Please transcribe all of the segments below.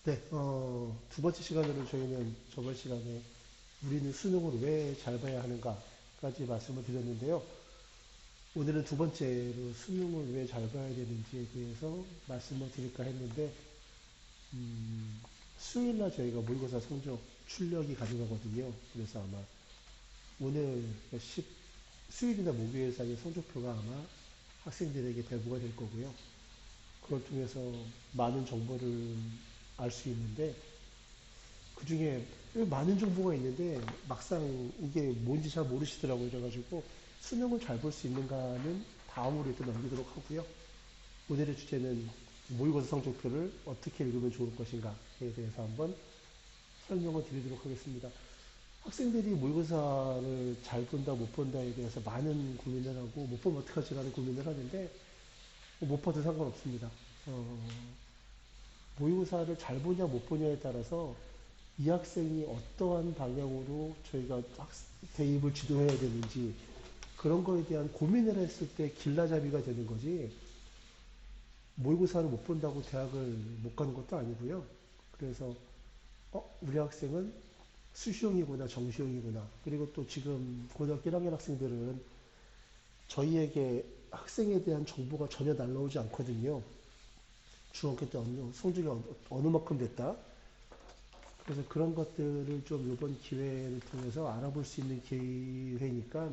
네, 두 번째 시간으로 저희는 저번 시간에 우리는 수능을 왜 잘 봐야 하는가까지 말씀을 드렸는데요. 오늘은 두 번째로 수능을 왜 잘 봐야 되는지에 대해서 말씀을 드릴까 했는데, 수요일날 저희가 모의고사 성적 출력이 가능하거든요. 그래서 아마 오늘 수요일이나 목요일 사이 성적표가 아마 학생들에게 배부가 될 거고요. 그걸 통해서 많은 정보를 알 수 있는데, 그 중에 많은 정보가 있는데 막상 이게 뭔지 잘 모르시더라고요. 그래가지고 수능을 잘 볼 수 있는가는 다음으로 또 넘기도록 하고요. 오늘의 주제는 모의고사 성적표를 어떻게 읽으면 좋을 것인가에 대해서 한번 설명을 드리도록 하겠습니다. 학생들이 모의고사를 잘 본다 못 본다에 대해서 많은 고민을 하고 못 보면 어떡하지라는 고민을 하는데 못 봐도 상관없습니다. 모의고사를 잘 보냐 못 보냐에 따라서 이 학생이 어떠한 방향으로 저희가 대입을 지도해야 되는지 그런 거에 대한 고민을 했을 때 길라잡이가 되는 거지 모의고사를 못 본다고 대학을 못 가는 것도 아니고요. 그래서 우리 학생은 수시형이구나 정시형이구나 그리고 또 지금 고등학교 1학년 학생들은 저희에게 학생에 대한 정보가 전혀 날라오지 않거든요. 중학교 때 성적이 어느 만큼 됐다. 그래서 그런 것들을 좀 이번 기회를 통해서 알아볼 수 있는 기회니까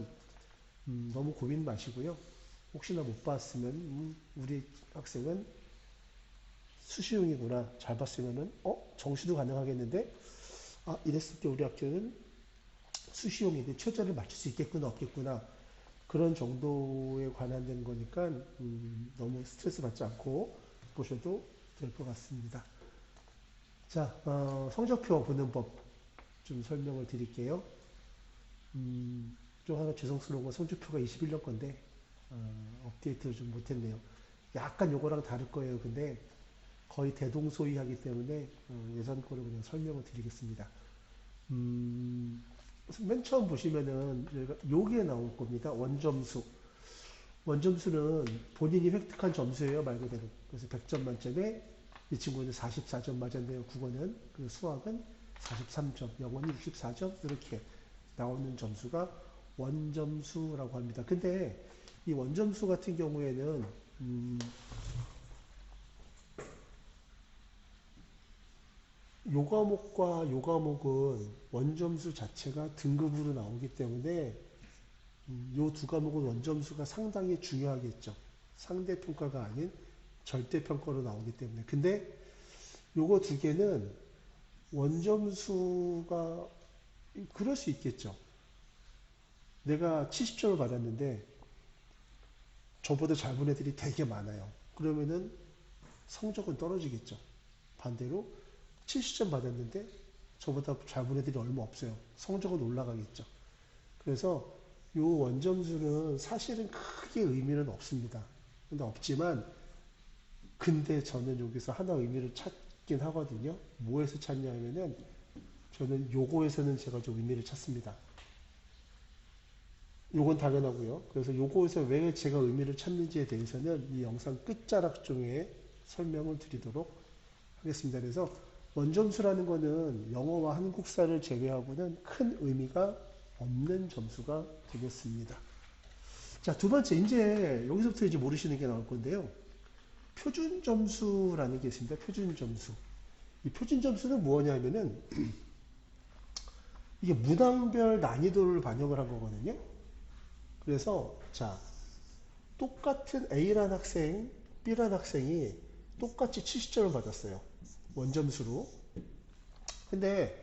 너무 고민 마시고요. 혹시나 못 봤으면 우리 학생은 수시용이구나 잘 봤으면은 정시도 가능하겠는데 이랬을 때 우리 학교는 수시용인데 최저를 맞출 수 있겠구나 없겠구나 그런 정도에 관한된 거니까 너무 스트레스 받지 않고 보셔도 될 것 같습니다. 자, 성적표 보는 법 좀 설명을 드릴게요. 좀 하나 죄송스러운 건 성적표가 21년 건데 업데이트를 좀 못했네요. 약간 요거랑 다를 거예요. 근데 거의 대동소이하기 때문에 예전 거를 그냥 설명을 드리겠습니다. 맨 처음 보시면은 요게 나올 겁니다. 원점수. 원점수는 본인이 획득한 점수예요, 말 그대로. 그래서 100점 만점에 이 친구는 44점 맞았네요. 국어는. 그 수학은 43점, 영어는 64점 이렇게 나오는 점수가 원점수라고 합니다. 근데 이 원점수 같은 경우에는 요 과목과 요 과목은 원점수 자체가 등급으로 나오기 때문에 요 두 과목은 원점수가 상당히 중요하겠죠. 상대평가가 아닌 절대평가로 나오기 때문에. 근데 요거 두 개는 원점수가 그럴 수 있겠죠. 내가 70점을 받았는데 저보다 잘 본 애들이 되게 많아요. 그러면은 성적은 떨어지겠죠. 반대로 70점 받았는데 저보다 잘 본 애들이 얼마 없어요. 성적은 올라가겠죠. 그래서 요 원점수는 사실은 크게 의미는 없습니다. 근데 없지만 근데 저는 여기서 하나 의미를 찾긴 하거든요. 뭐에서 찾냐 하면은 저는 요거에서는 제가 좀 의미를 찾습니다. 요건 당연하고요. 그래서 요거에서 왜 제가 의미를 찾는지에 대해서는 이 영상 끝자락 중에 설명을 드리도록 하겠습니다. 그래서 원점수라는 거는 영어와 한국사를 제외하고는 큰 의미가 없는 점수가 되겠습니다. 자, 두 번째, 이제 여기서부터 이제 모르시는 게 나올 건데요. 표준 점수라는 게 있습니다. 표준 점수. 이 표준 점수는 뭐냐면은 이게 문항별 난이도를 반영을 한 거거든요. 그래서 자, 똑같은 A란 학생, B란 학생이 똑같이 70점을 받았어요. 원점수로. 근데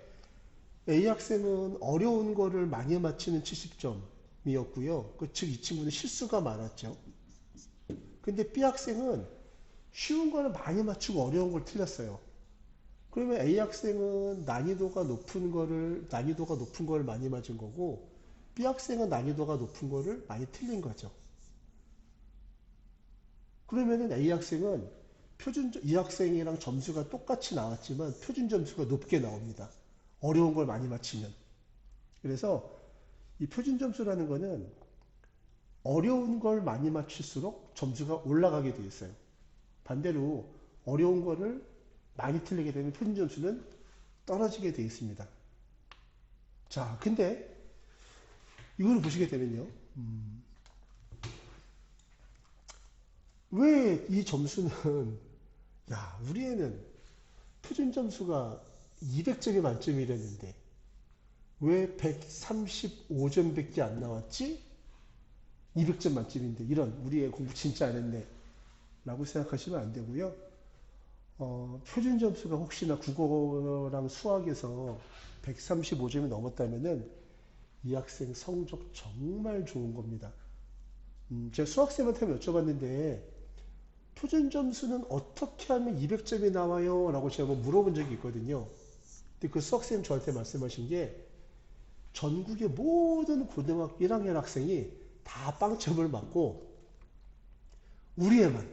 A 학생은 어려운 거를 많이 맞히는 70점이었고요. 즉, 이 친구는 실수가 많았죠. 근데 B 학생은 쉬운 거를 많이 맞추고 어려운 걸 틀렸어요. 그러면 A 학생은 난이도가 높은 거를 많이 맞은 거고, B 학생은 난이도가 높은 거를 많이 틀린 거죠. 그러면은 A 학생은 이 학생이랑 점수가 똑같이 나왔지만 표준 점수가 높게 나옵니다. 어려운 걸 많이 맞히면. 그래서 이 표준 점수라는 거는 어려운 걸 많이 맞출수록 점수가 올라가게 되어 있어요. 반대로 어려운 거를 많이 틀리게 되면 표준 점수는 떨어지게 되어 있습니다. 자, 근데 이거를 보시게 되면요. 왜 이 점수는 야, 우리 애는 표준 점수가 200점이 만점이랬는데 왜 135점밖에 안 나왔지? 200점 만점인데 이런 우리 애 공부 진짜 안 했네 라고 생각하시면 안 되고요. 표준 점수가 혹시나 국어랑 수학에서 135점이 넘었다면은 이 학생 성적 정말 좋은 겁니다. 제가 수학생한테 여쭤봤는데 표준 점수는 어떻게 하면 200점이 나와요? 라고 제가 한번 물어본 적이 있거든요. 근데 그 수학생님 저한테 말씀하신 게 전국의 모든 고등학교 1학년 학생이 다 빵점을 맞고 우리 애만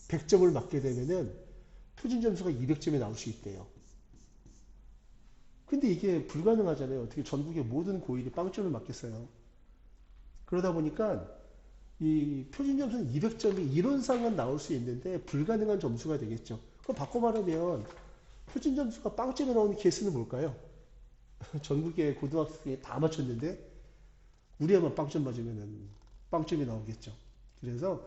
100점을 맞게 되면은 표준 점수가 200점이 나올 수 있대요. 근데 이게 불가능하잖아요. 어떻게 전국의 모든 고1이 빵점을 맞겠어요. 그러다 보니까 이 표준 점수는 200점이 이론상은 나올 수 있는데 불가능한 점수가 되겠죠. 그럼 바꿔 말하면 표준 점수가 빵점이 나오는 케이스는 뭘까요? 전국의 고등학생이 다 맞췄는데 우리 애만 빵점 맞으면 빵점이 나오겠죠. 그래서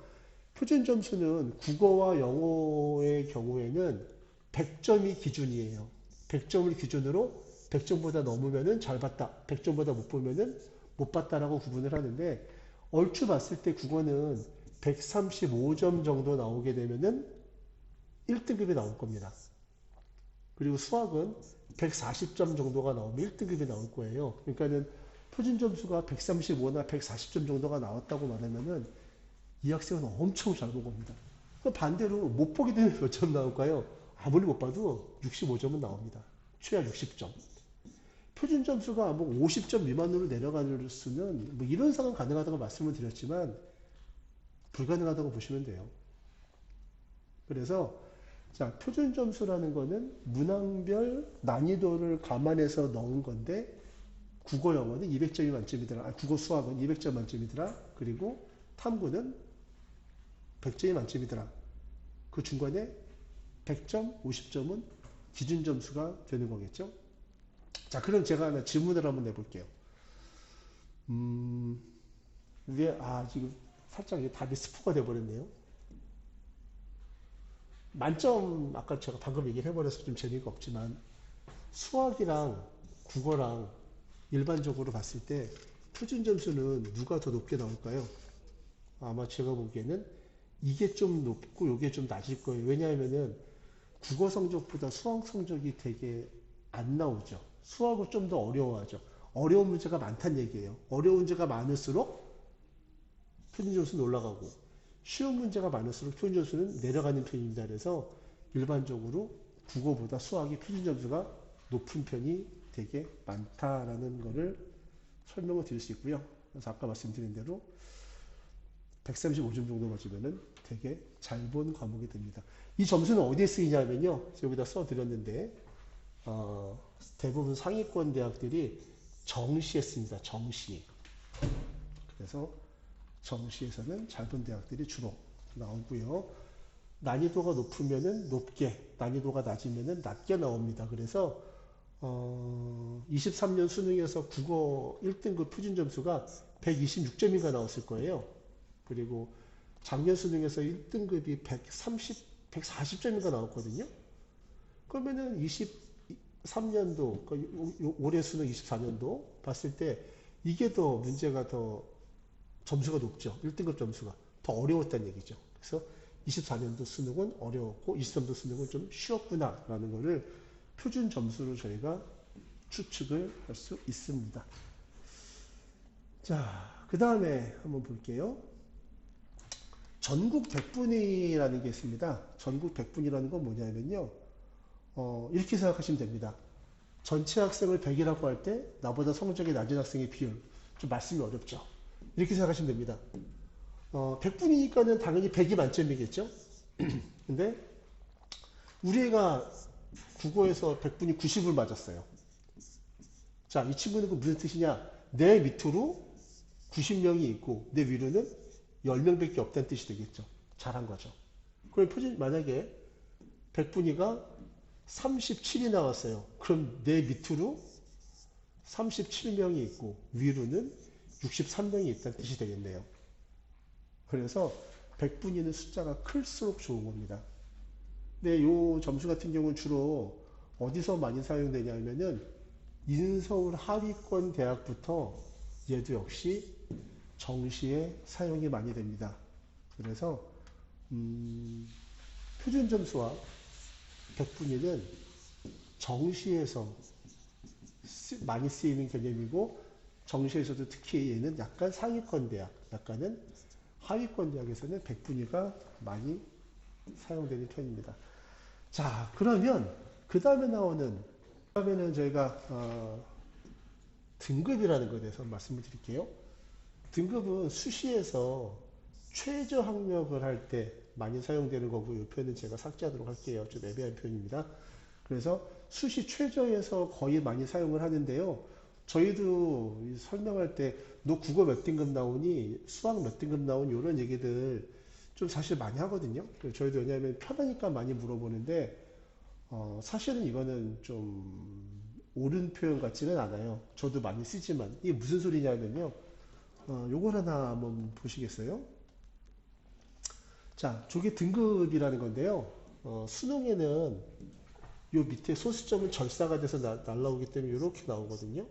표준 점수는 국어와 영어의 경우에는 100점이 기준이에요. 100점을 기준으로 100점보다 넘으면은 잘 봤다. 100점보다 못 보면은 못 봤다라고 구분을 하는데 얼추 봤을 때 국어는 135점 정도 나오게 되면은 1등급이 나올 겁니다. 그리고 수학은 140점 정도가 나오면 1등급이 나올 거예요. 그러니까는 표준 점수가 135나 140점 정도가 나왔다고 말하면은 이 학생은 엄청 잘 본 겁니다. 반대로 못 보게 되면 몇 점 나올까요? 아무리 못 봐도 65점은 나옵니다. 최하 60점. 표준 점수가 뭐 50점 미만으로 내려갈 수는 뭐 이런 상황 가능하다고 말씀을 드렸지만 불가능하다고 보시면 돼요. 그래서 자, 표준 점수라는 거는 문항별 난이도를 감안해서 넣은 건데 국어 영어는 200점이 만점이더라. 국어 수학은 200점 만점이더라. 그리고 탐구는 100점이 만점이더라. 그 중간에 100점, 50점은 기준 점수가 되는 거겠죠. 자, 그럼 제가 하나 질문을 한번 내볼게요. 지금 살짝 답이 스포가 돼버렸네요. 만점, 아까 제가 방금 얘기를 해버려서 좀 재미가 없지만, 수학이랑 국어랑 일반적으로 봤을 때 표준 점수는 누가 더 높게 나올까요? 아마 제가 보기에는 이게 좀 높고 이게 좀 낮을 거예요. 왜냐하면은 국어 성적보다 수학 성적이 되게 안 나오죠. 수학은 좀 더 어려워하죠. 어려운 문제가 많다는 얘기예요. 어려운 문제가 많을수록 표준 점수는 올라가고 쉬운 문제가 많을수록 표준 점수는 내려가는 편입니다. 그래서 일반적으로 국어보다 수학이 표준 점수가 높은 편이 되게 많다라는 것을 설명을 드릴 수 있고요. 그래서 아까 말씀드린 대로 135점 정도 맞으면은 되게 잘 본 과목이 됩니다. 이 점수는 어디에 쓰이냐면요. 여기다 써드렸는데, 대부분 상위권 대학들이 정시에 씁니다. 정시. 그래서 정시에서는 잘 본 대학들이 주로 나오고요. 난이도가 높으면은 높게, 난이도가 낮으면은 낮게 나옵니다. 그래서 23년 수능에서 국어 1등급 표준 점수가 126점인가 나왔을 거예요. 그리고 작년 수능에서 1등급이 140점인가 나왔거든요. 그러면은 23년도, 올해 수능 24년도 봤을 때 이게 더 문제가 더 점수가 높죠. 1등급 점수가 더 어려웠다는 얘기죠. 그래서 24년도 수능은 어려웠고 23년도 수능은 좀 쉬웠구나라는 거를 표준 점수로 저희가 추측을 할 수 있습니다. 자, 그 다음에 한번 볼게요. 전국 백분위라는 게 있습니다. 전국 백분위라는 건 뭐냐면요. 이렇게 생각하시면 됩니다. 전체 학생을 100이라고 할 때 나보다 성적이 낮은 학생의 비율. 좀 말씀이 어렵죠. 이렇게 생각하시면 됩니다. 100분이니까는 당연히 100이 만점이겠죠. 근데 우리 애가 국어에서 100분이 90을 맞았어요. 자, 이 친구는 그 무슨 뜻이냐? 내 밑으로 90명이 있고 내 위로는 10명밖에 없다는 뜻이 되겠죠. 잘한 거죠. 그럼 표준 만약에 100분위가 37이 나왔어요. 그럼 내 밑으로 37명이 있고 위로는 63명이 있다는 뜻이 되겠네요. 그래서 100분위는 숫자가 클수록 좋은 겁니다. 근데 이 점수 같은 경우는 주로 어디서 많이 사용되냐면은 인서울 하위권 대학부터 얘도 역시 정시에 사용이 많이 됩니다. 그래서 표준 점수와 100분위는 정시에서 많이 쓰이는 개념이고 정시에서도 특히 얘는 약간 상위권 대학, 약간은 하위권 대학에서는 100분위가 많이 사용되는 편입니다. 자, 그러면 그 다음에 나오는 다음에는 저희가 등급이라는 것에 대해서 말씀을 드릴게요. 등급은 수시에서 최저 학력을 할 때 많이 사용되는 거고 이 표현은 제가 삭제하도록 할게요. 좀 애매한 표현입니다. 그래서 수시 최저에서 거의 많이 사용을 하는데요. 저희도 설명할 때 너 국어 몇 등급 나오니 수학 몇 등급 나오니 이런 얘기들 좀 사실 많이 하거든요. 저희도 왜냐하면 편하니까 많이 물어보는데 사실은 이거는 좀 옳은 표현 같지는 않아요. 저도 많이 쓰지만 이게 무슨 소리냐면요. 요걸 하나 한번 보시겠어요? 자, 저게 등급이라는 건데요. 수능에는 요 밑에 소수점은 절사가 돼서 날라오기 때문에 이렇게 나오거든요.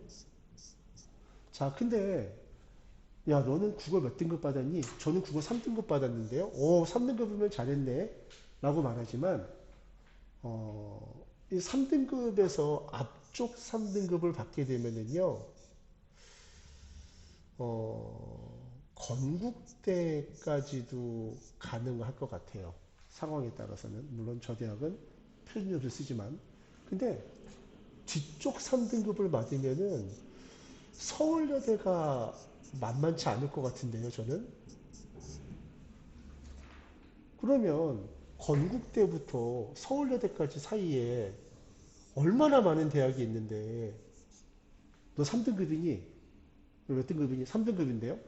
자, 근데 야, 너는 국어 몇 등급 받았니? 저는 국어 3등급 받았는데요. 오, 3등급이면 잘했네. 라고 말하지만, 이 3등급에서 앞쪽 3등급을 받게 되면은요, 건국대까지도 가능할 것 같아요. 상황에 따라서는. 물론 저 대학은 표준조를 쓰지만. 근데 뒤쪽 3등급을 받으면은 서울여대가 만만치 않을 것 같은데요, 저는. 그러면 건국대부터 서울여대까지 사이에 얼마나 많은 대학이 있는데 너 3등급이니? 몇 등급이니? 3등급인데요?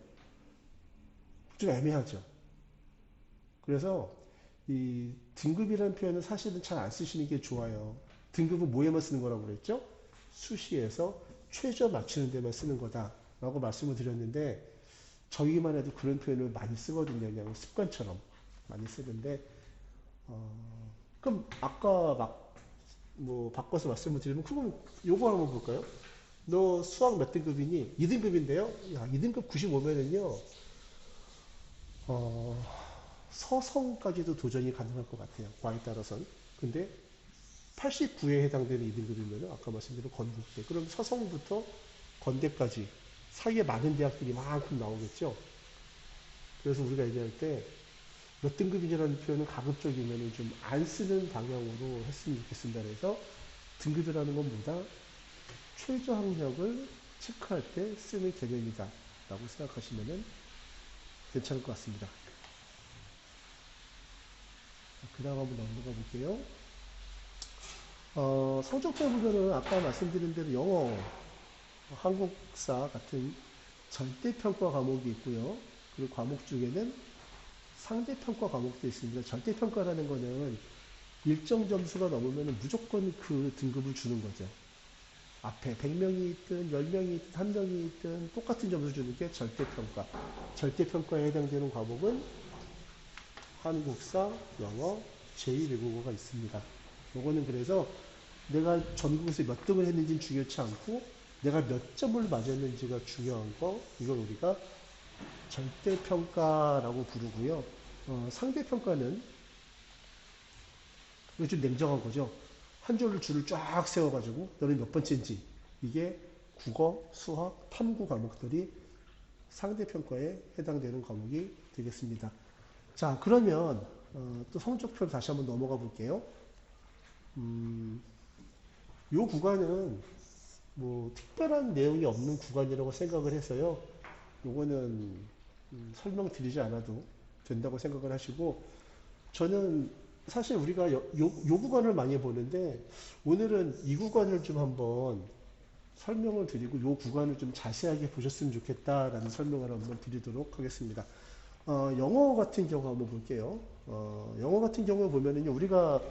좀 애매하죠. 그래서 이 등급이라는 표현은 사실은 잘 안 쓰시는 게 좋아요. 등급은 뭐에만 쓰는 거라고 그랬죠? 수시에서 최저 맞추는 데만 쓰는 거다 라고 말씀을 드렸는데 저희만 해도 그런 표현을 많이 쓰거든요. 그냥 습관처럼 많이 쓰는데 그럼 아까 막 뭐 바꿔서 말씀을 드리면 그럼 요거 한번 볼까요? 너 수학 몇 등급이니? 2등급인데요? 야, 2등급 95면은요 서성까지도 도전이 가능할 것 같아요. 과에 따라서는. 근데 89에 해당되는 2등급이면 아까 말씀드린 건국대. 그럼 서성부터 건대까지 사이에 많은 대학들이 만큼 나오겠죠. 그래서 우리가 얘기할 때 몇 등급이냐라는 표현은 가급적이면 좀 안 쓰는 방향으로 했으면 좋겠습니다. 그래서 등급이라는 건 뭐다? 최저 학력을 체크할 때 쓰는 개념이다. 라고 생각하시면 괜찮을 것 같습니다. 그 다음 한번 넘어가 볼게요. 성적표 부분은 아까 말씀드린 대로 영어, 한국사 같은 절대평가 과목이 있고요. 그리고 과목 중에는 상대평가 과목도 있습니다. 절대평가라는 거는 일정 점수가 넘으면 무조건 그 등급을 주는 거죠. 앞에 100명이 있든 10명이 있든 1명이 있든 똑같은 점수 주는 게 절대평가. 절대평가에 해당되는 과목은 한국사, 영어, 제2외국어가 있습니다. 요거는 그래서 내가 전국에서 몇 등을 했는지는 중요치 않고 내가 몇 점을 맞았는지가 중요한 거, 이걸 우리가 절대평가라고 부르고요. 상대평가는 이거 좀 냉정한 거죠. 한 줄로 줄을 쫙 세워가지고 너는 몇 번째인지, 이게 국어, 수학, 탐구 과목들이 상대평가에 해당되는 과목이 되겠습니다. 자, 그러면 또 성적표를 다시 한번 넘어가 볼게요. 요 구간은 뭐 특별한 내용이 없는 구간이라고 생각을 해서요. 요거는 설명드리지 않아도 된다고 생각을 하시고, 저는 사실 우리가 요 구간을 많이 보는데 오늘은 이 구간을 좀 한번 설명을 드리고 요 구간을 좀 자세하게 보셨으면 좋겠다라는 설명을 한번 드리도록 하겠습니다. 영어 같은 경우 한번 볼게요. 영어 같은 경우에 보면은요, 우리가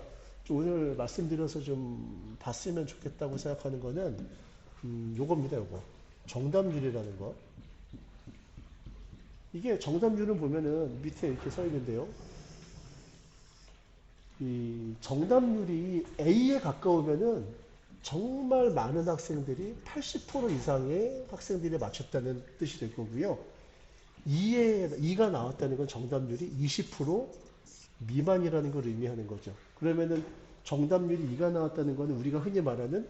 오늘 말씀드려서 좀 봤으면 좋겠다고 생각하는 거는 요겁니다. 요거 정답률이라는 거. 이게 정답률은 보면은 밑에 이렇게 써 있는데요. 이 정답률이 A에 가까우면은 정말 많은 학생들이 80% 이상의 학생들이 맞췄다는 뜻이 될 거고요. 2가 나왔다는 건 정답률이 20% 미만이라는 걸 의미하는 거죠. 그러면은 정답률이 2가 나왔다는 거는 우리가 흔히 말하는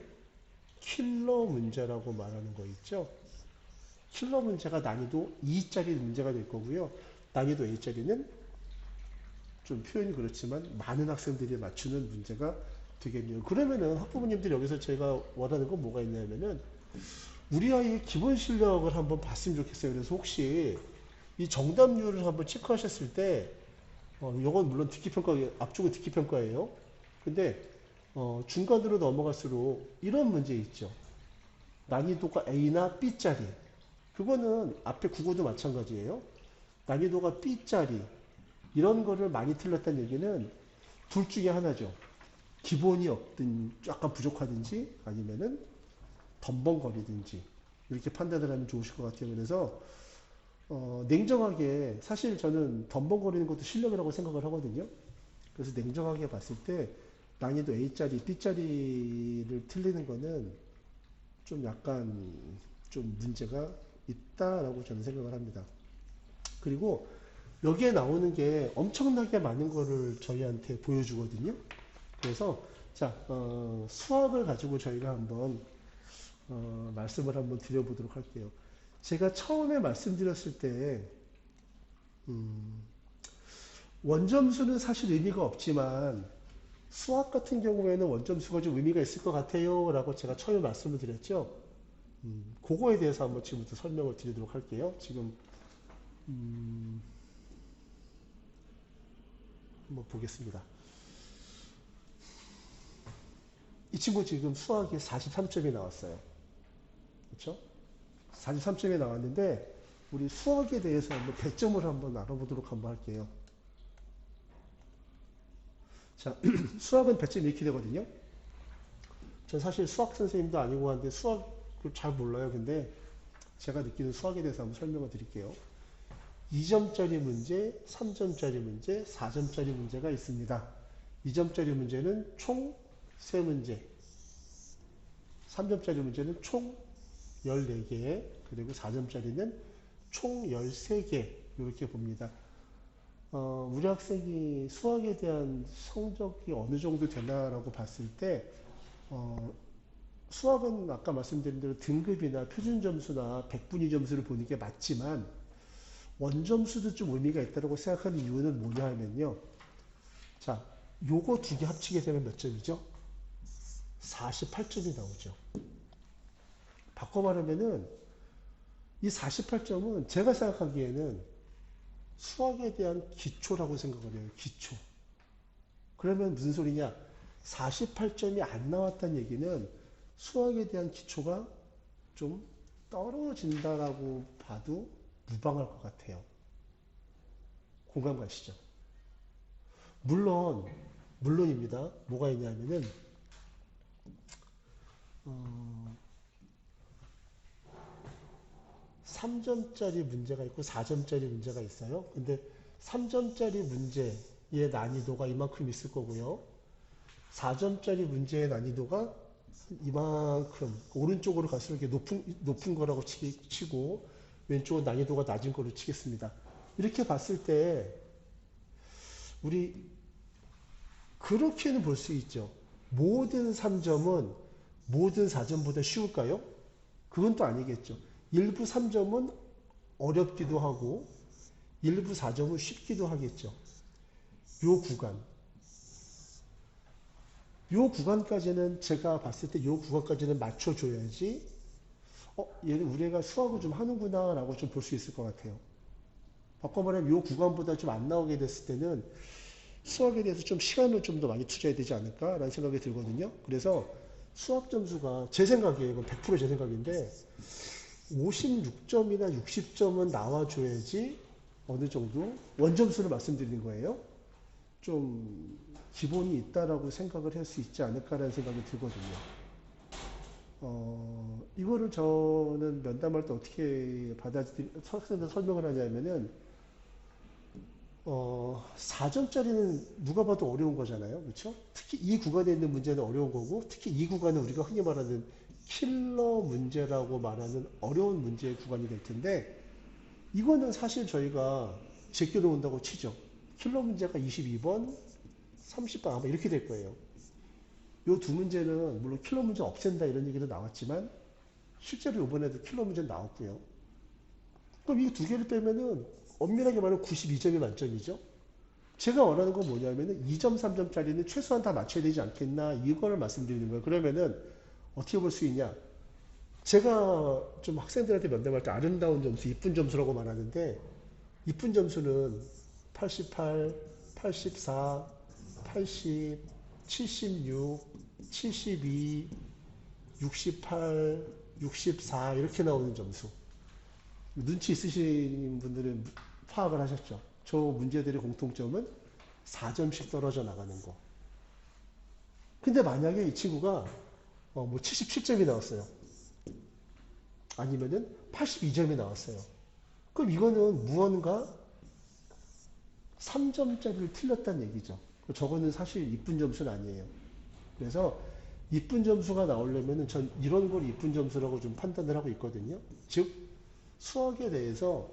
킬러 문제라고 말하는 거 있죠. 킬러 문제가 난이도 2짜리 문제가 될 거고요. 난이도 A짜리는 좀 표현이 그렇지만 많은 학생들이 맞추는 문제가 되겠네요. 그러면은 학부모님들이 여기서 제가 원하는 건 뭐가 있냐면은 우리 아이의 기본 실력을 한번 봤으면 좋겠어요. 그래서 혹시 이 정답률을 한번 체크하셨을 때 이건 물론 듣기평가, 앞쪽은 듣기평가예요. 근데 중간으로 넘어갈수록 이런 문제 있죠. 난이도가 A나 B짜리. 그거는 앞에 국어도 마찬가지예요. 난이도가 B짜리. 이런 거를 많이 틀렸다는 얘기는 둘 중에 하나죠. 기본이 없든 약간 부족하든지 아니면은 덤벙거리든지 이렇게 판단을 하면 좋으실 것 같아요. 그래서 냉정하게 사실 저는 덤벙거리는 것도 실력이라고 생각을 하거든요. 그래서 냉정하게 봤을 때 난이도 A짜리, B짜리를 틀리는 거는 좀 약간 좀 문제가 있다라고 저는 생각을 합니다. 그리고 여기에 나오는 게 엄청나게 많은 거를 저희한테 보여주거든요. 그래서 자 수학을 가지고 저희가 한번 말씀을 한번 드려보도록 할게요. 제가 처음에 말씀드렸을 때 원점수는 사실 의미가 없지만 수학 같은 경우에는 원점수가 좀 의미가 있을 것 같아요 라고 제가 처음에 말씀을 드렸죠. 그거에 대해서 한번 지금부터 설명을 드리도록 할게요. 지금 한번 보겠습니다. 이 친구 지금 수학이 43점이 나왔어요. 그렇죠? 43점이 나왔는데 우리 수학에 대해서 한번 배점을 한번 알아보도록 한번 할게요. 자, 수학은 배점이 이렇게 되거든요. 전 사실 수학 선생님도 아니고 한데 수학을 잘 몰라요. 근데 제가 느끼는 수학에 대해서 한번 설명을 드릴게요. 2점짜리 문제, 3점짜리 문제, 4점짜리 문제가 있습니다. 2점짜리 문제는 총 3문제, 3점짜리 문제는 총 14개, 그리고 4점짜리는 총 13개 이렇게 봅니다. 우리 학생이 수학에 대한 성적이 어느 정도 되나라고 봤을 때 수학은 아까 말씀드린 대로 등급이나 표준 점수나 백분위 점수를 보는 게 맞지만 원점수도 좀 의미가 있다고 생각하는 이유는 뭐냐 하면요. 자, 요거 두 개 합치게 되면 몇 점이죠? 48점이 나오죠. 바꿔 말하면은 이 48점은 제가 생각하기에는 수학에 대한 기초라고 생각을 해요. 기초. 그러면 무슨 소리냐? 48점이 안 나왔다는 얘기는 수학에 대한 기초가 좀 떨어진다라고 봐도 무방할 것 같아요. 공감 가시죠? 물론입니다. 뭐가 있냐면은 3점짜리 문제가 있고 4점짜리 문제가 있어요. 근데 3점짜리 문제의 난이도가 이만큼 있을 거고요. 4점짜리 문제의 난이도가 이만큼 오른쪽으로 갈수록 높은 거라고 치고 왼쪽은 난이도가 낮은 거로 치겠습니다. 이렇게 봤을 때 우리 그렇게는 볼 수 있죠. 모든 3점은 모든 4점보다 쉬울까요? 그건 또 아니겠죠. 일부 3점은 어렵기도 하고 일부 4점은 쉽기도 하겠죠. 요 구간까지는 제가 봤을 때 요 구간까지는 맞춰줘야지 얘는 우리 애가 수학을 좀 하는구나 라고 좀 볼 수 있을 것 같아요. 바꿔 말하면 요 구간보다 좀 안 나오게 됐을 때는 수학에 대해서 좀 시간을 좀 더 많이 투자해야 되지 않을까 라는 생각이 들거든요. 그래서 수학 점수가 제 생각이에요. 이건 100% 제 생각인데 56점이나 60점은 나와줘야지 어느 정도 원점수를 말씀드리는 거예요. 좀 기본이 있다라고 생각을 할 수 있지 않을까라는 생각이 들거든요. 이거를 저는 면담할 때 어떻게 학생들 설명을 하냐면은, 4점짜리는 누가 봐도 어려운 거잖아요. 그렇죠? 특히 이 구간에 있는 문제는 어려운 거고, 특히 이 구간은 우리가 흔히 말하는 킬러 문제라고 말하는 어려운 문제의 구간이 될 텐데, 이거는 사실 저희가 제껴놓는다고 치죠. 킬러 문제가 22번, 30번 아마 이렇게 될 거예요. 이 두 문제는 물론 킬러 문제 없앤다 이런 얘기도 나왔지만 실제로 이번에도 킬러 문제 나왔고요. 그럼 이 두 개를 빼면은 엄밀하게 말하면 92점이 만점이죠. 제가 원하는 건 뭐냐면은 2점, 3점짜리는 최소한 다 맞춰야 되지 않겠나 이거를 말씀드리는 거예요. 그러면은 어떻게 볼 수 있냐? 제가 좀 학생들한테 면담할 때 아름다운 점수, 이쁜 점수라고 말하는데 이쁜 점수는 88, 84, 80, 76, 72, 68, 64 이렇게 나오는 점수. 눈치 있으신 분들은 파악을 하셨죠. 저 문제들의 공통점은 4점씩 떨어져 나가는 거. 근데 만약에 이 친구가 뭐 77점이 나왔어요. 아니면은 82점이 나왔어요. 그럼 이거는 무언가 3점짜리를 틀렸다는 얘기죠. 저거는 사실 이쁜 점수는 아니에요. 그래서 이쁜 점수가 나오려면 전 이런 걸 이쁜 점수라고 좀 판단을 하고 있거든요. 즉 수학에 대해서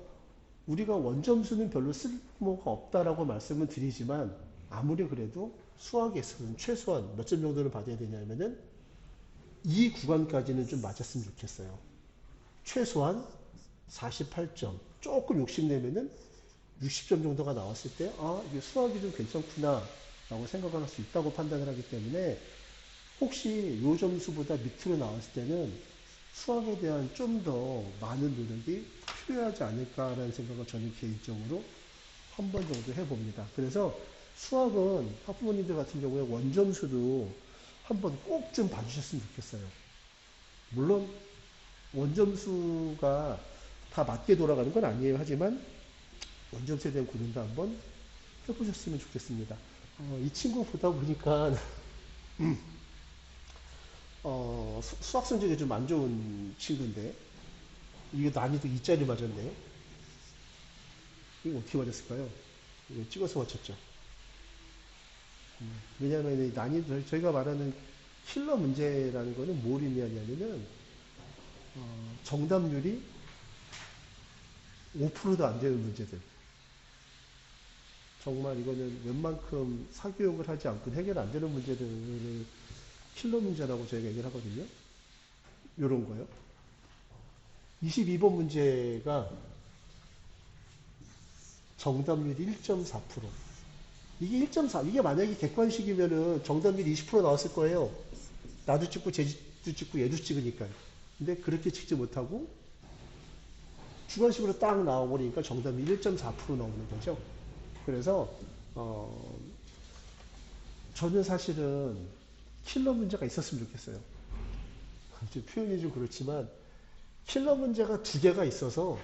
우리가 원점수는 별로 쓸모가 없다라고 말씀을 드리지만 아무리 그래도 수학에서는 최소한 몇 점 정도는 받아야 되냐면은 이 구간까지는 좀 맞았으면 좋겠어요. 최소한 48점. 조금 욕심내면은 60점 정도가 나왔을 때, 이게 수학이 좀 괜찮구나, 라고 생각을 할 수 있다고 판단을 하기 때문에, 혹시 요 점수보다 밑으로 나왔을 때는 수학에 대한 좀 더 많은 노력이 필요하지 않을까라는 생각을 저는 개인적으로 한 번 정도 해봅니다. 그래서 수학은 학부모님들 같은 경우에 원점수도 한번 꼭 좀 봐주셨으면 좋겠어요. 물론 원점수가 다 맞게 돌아가는 건 아니에요. 하지만 원점수에 대한 고민도 한번 해보셨으면 좋겠습니다. 이 친구 보다 보니까 수학 성적이 좀 안 좋은 친구인데 이게 난이도 2짜리 맞았네요. 이거 어떻게 맞았을까요? 이거 찍어서 맞췄죠. 왜냐하면 난이도 저희가 말하는 킬러 문제라는 거는 뭘 의미하냐면은 정답률이 5%도 안 되는 문제들. 정말 이거는 웬만큼 사교육을 하지 않고 해결 안 되는 문제들을 킬러 문제라고 저희가 얘기를 하거든요. 요런 거요. 22번 문제가 정답률이 1.4%. 이게 1.4, 이게 만약에 객관식이면은 정답률이 20% 나왔을 거예요. 나도 찍고 쟤도 찍고 얘도 찍으니까요. 근데 그렇게 찍지 못하고 주관식으로 딱 나와버리니까 정답이 1.4% 나오는 거죠. 그래서 저는 사실은 킬러 문제가 있었으면 좋겠어요. 표현이 좀 그렇지만 킬러 문제가 두 개가 있어서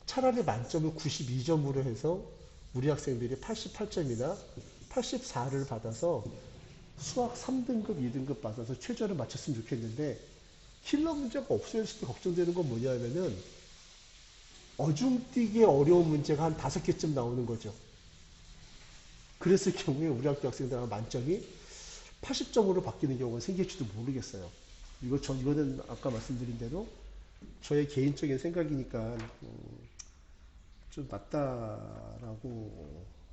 차라리 만점을 92점으로 해서 우리 학생들이 88점이나 84를 받아서 수학 3등급, 2등급 받아서 최저를 맞췄으면 좋겠는데 킬러 문제가 없어졌을 때 걱정되는 건 뭐냐면은 어중뛰게 어려운 문제가 한 5개쯤 나오는 거죠. 그랬을 경우에 우리 학교 학생들 만점이 80점으로 바뀌는 경우가 생길지도 모르겠어요. 이거는 아까 말씀드린 대로 저의 개인적인 생각이니까 좀 낫다라고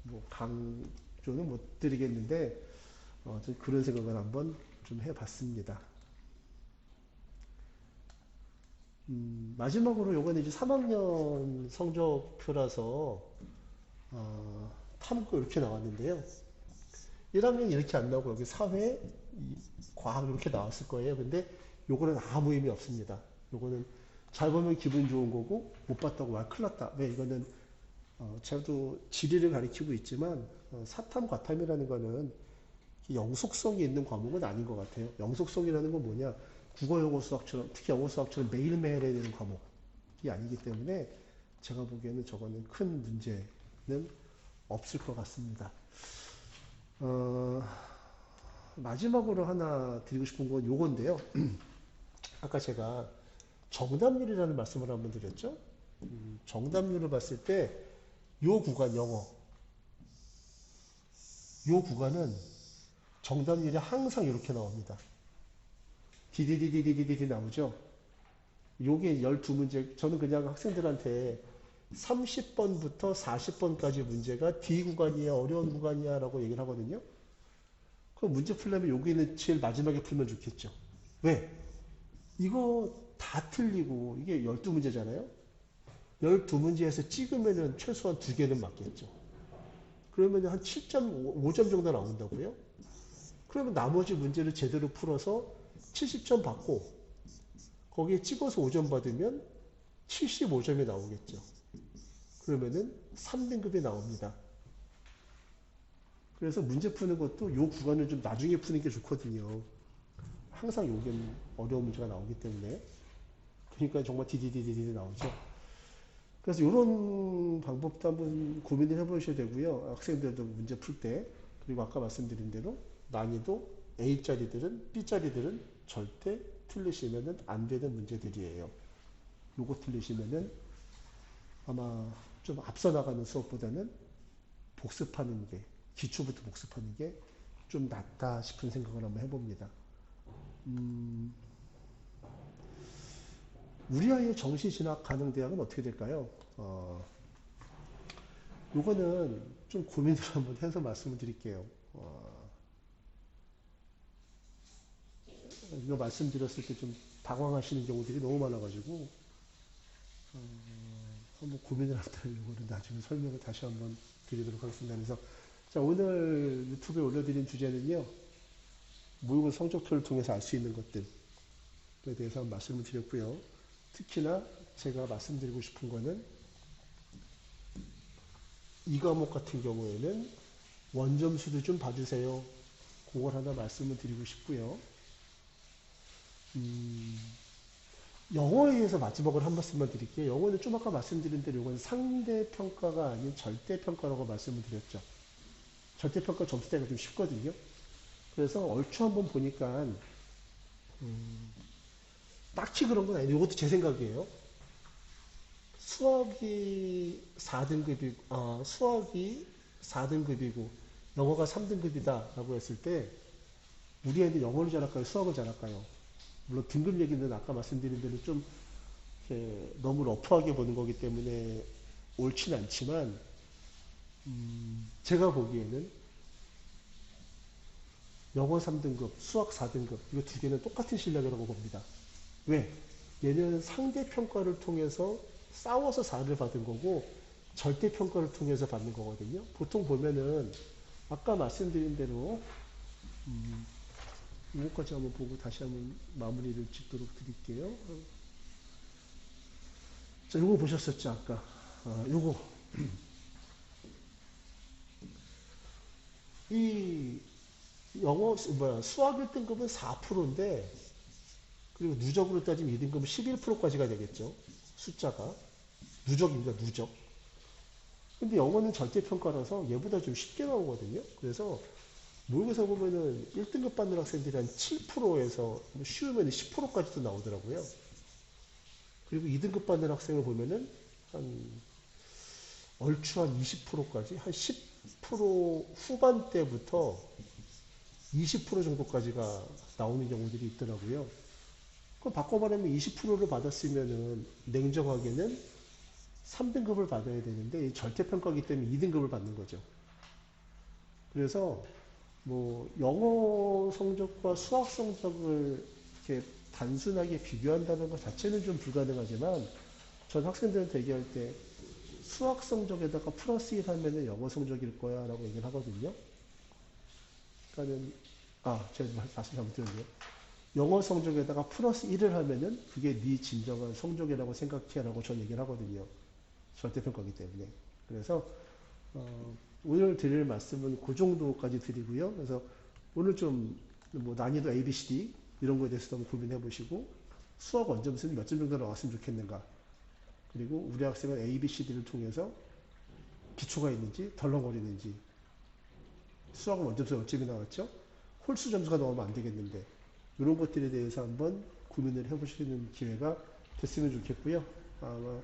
뭐 강조는 못 드리겠는데 좀 그런 생각을 한번 좀 해봤습니다. 마지막으로 요거는 이제 3학년 성적표라서 탐구 이렇게 나왔는데요. 1학년 이렇게 안 나오고 여기 사회, 과학 이렇게 나왔을 거예요. 근데 요거는 아무 의미 없습니다. 요거는 잘 보면 기분 좋은 거고 못 봤다고 말 큰일 났다. 왜 이거는 저도 지리를 가리키고 있지만 사탐 과탐이라는 거는 영속성이 있는 과목은 아닌 것 같아요. 영속성이라는 건 뭐냐? 국어, 영어, 수학처럼 특히 영어, 수학처럼 매일매일 해야 되는 과목이 아니기 때문에 제가 보기에는 저거는 큰 문제는 없을 것 같습니다. 어, 마지막으로 하나 드리고 싶은 건 요건데요. 아까 제가 정답률이라는 말씀을 한번 드렸죠. 정답률을 봤을 때 요 구간 영어, 요 구간은 정답률이 항상 이렇게 나옵니다. 디디디디디디디 나오죠. 요게 12문제, 저는 그냥 학생들한테 30번부터 40번까지 문제가 D 구간이야, 어려운 구간이야 라고 얘기를 하거든요. 그럼 문제 풀려면 여기는 제일 마지막에 풀면 좋겠죠. 왜? 이거 다 틀리고 이게 12문제잖아요. 12문제에서 찍으면은 최소한 2개는 맞겠죠. 그러면 한 7.5점 정도 나온다고요? 그러면 나머지 문제를 제대로 풀어서 70점 받고 거기에 찍어서 5점 받으면 75점이 나오겠죠. 그러면은 3등급이 나옵니다. 그래서 문제 푸는 것도 요 구간을 좀 나중에 푸는 게 좋거든요. 항상 요게 어려운 문제가 나오기 때문에. 그러니까 정말 디디디디디 나오죠. 그래서 이런 방법도 한번 고민을 해보셔야 되고요. 학생들도 문제 풀 때. 그리고 아까 말씀드린 대로 난이도 A짜리들은 B짜리들은 절대 틀리시면 안 되는 문제들이에요. 요거 틀리시면은 아마 좀 앞서 나가는 수업보다는 복습하는 게, 기초부터 복습하는 게 좀 낫다 싶은 생각을 한번 해봅니다. 우리 아이의 정시 진학 가능 대학은 어떻게 될까요? 요거는 좀 고민을 한번 해서 말씀을 드릴게요. 이거 말씀드렸을 때 좀 당황하시는 경우들이 너무 많아가지고, 한번 고민을 한다는 요거는 나중에 설명을 다시 한번 드리도록 하겠습니다. 그래서, 자, 오늘 유튜브에 올려드린 주제는요, 모의고사 성적표를 통해서 알 수 있는 것들에 대해서 말씀을 드렸고요. 특히나 제가 말씀드리고 싶은 거는 이 과목 같은 경우에는 원점수도 좀 봐주세요. 그걸 하나 말씀을 드리고 싶고요. 영어에 대해서 마지막으로 한 말씀만 드릴게요. 영어는 좀 아까 말씀드린 대로 이건 상대평가가 아닌 절대평가라고 말씀을 드렸죠. 절대평가 점수대가 좀 쉽거든요. 그래서 얼추 한번 보니까 딱히 그런 건 아니에요. 이것도 제 생각이에요. 수학이 4등급이, 수학이 4등급이고 영어가 3등급이다 라고 했을 때 우리 애들 영어를 잘할까요? 수학을 잘할까요? 물론 등급 얘기는 아까 말씀드린 대로 좀 너무 러프하게 보는 거기 때문에 옳지는 않지만 제가 보기에는 영어 3등급, 수학 4등급 이거 두 개는 똑같은 실력이라고 봅니다. 왜? 얘는 상대평가를 통해서 싸워서 4를 받은 거고 절대평가를 통해서 받는 거거든요. 보통 보면은 아까 말씀드린 대로 이것까지 한번 보고 다시 한번 마무리를 짓도록 드릴게요. 자, 요거 보셨었죠, 아까. 요거. 이 영어, 수학 1등급은 4%인데, 그리고 누적으로 따지면 2등급은 11%까지가 되겠죠. 숫자가. 누적입니다, 누적. 근데 영어는 절대평가라서 얘보다 좀 쉽게 나오거든요. 그래서 모의고사 보면은 1등급 받는 학생들이 한 7%에서 쉬우면 10%까지도 나오더라고요. 그리고 2등급 받는 학생을 보면은 한 얼추 한 20%까지 한 10% 후반대부터 20% 정도까지가 나오는 경우들이 있더라고요. 그럼 바꿔 말하면 20%를 받았으면은 냉정하게는 3등급을 받아야 되는데 절대평가이기 때문에 2등급을 받는 거죠. 그래서 뭐 영어 성적과 수학 성적을 이렇게 단순하게 비교한다는 것 자체는 좀 불가능하지만 전 학생들한테 얘기할 때 수학 성적에다가 플러스 1 하면은 영어 성적일 거야 라고 얘기를 하거든요. 그러니까는 제가 말씀 잘못드렸네요. 영어 성적에다가 플러스 1을 하면은 그게 네 진정한 성적이라고 생각해 라고 전 얘기를 하거든요. 절대평가이기 때문에. 그래서 오늘 드릴 말씀은 그 정도까지 드리고요. 그래서 오늘 좀 뭐 난이도 A, B, C, D 이런 거에 대해서도 한번 고민해 보시고 수학 원점수는 몇 점 정도 나왔으면 좋겠는가. 그리고 우리 학생은 A, B, C, D를 통해서 기초가 있는지 덜렁거리는지 수학은 원점수 0점이 나왔죠? 홀수 점수가 나오면 안 되겠는데 이런 것들에 대해서 한번 고민을 해보시는 기회가 됐으면 좋겠고요. 아마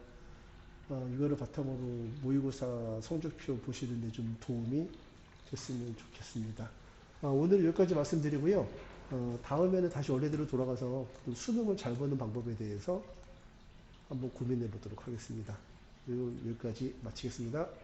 이거를 바탕으로 모의고사 성적표 보시는 데 좀 도움이 됐으면 좋겠습니다. 오늘 여기까지 말씀드리고요. 다음에는 다시 원래대로 돌아가서 수능을 잘 보는 방법에 대해서 한번 고민해 보도록 하겠습니다. 여기까지 마치겠습니다.